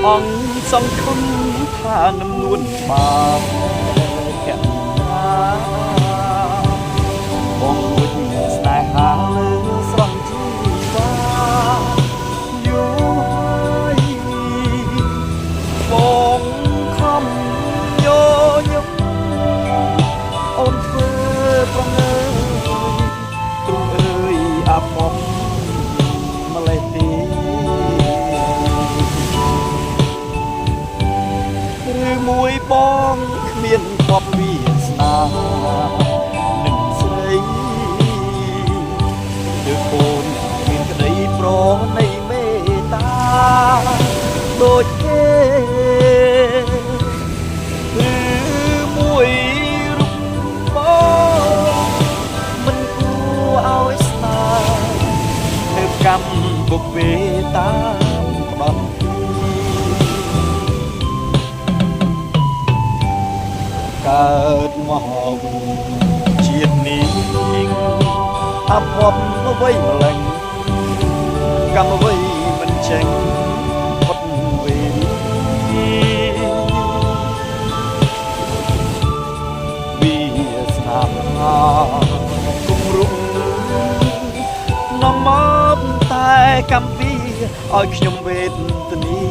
អង្គសង្ឃឹមថានឹងនួនបានកណាបងមួយស្នេហាលើស្រស់ជីវាយូរហើយបងខំញញឹមអូនធ្វើប្រងើទ្រង់អើយអាប់អមម្លេះទេឬមួយបងគ្មានបបវាសនានឹងស្រីឬកូនមានក្តីប្រណីមេត្តាដូចគេឬមួយរូបបងមិនគួរឲ្យស្នាធ្វើកម្មបុព្វេតាមផ្ដំកើតមកជាតិនេះអភ័ព្វអ្វីម្លេះកម្មអ្វីមិនចេញផុតវេវាសនាគំរុំនាំមកតែកម្មពីឲ្យខ្ញុំវេទនា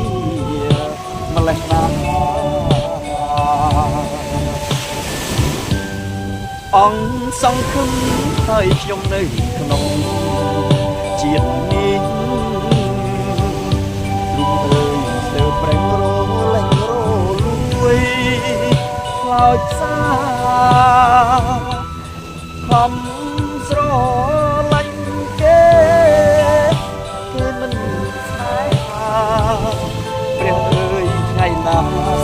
ម្លេះណាអង្គសង្ឃឹមឲ្យខ្ញុំនៅក្នុងជាតិនេះលំអើយស្ទើរប្រេងរលេងរលួយខ្លោចផ្សាខំស្រឡាញ់គេមិនស្នេហាព្រះអើយថ្ងៃណា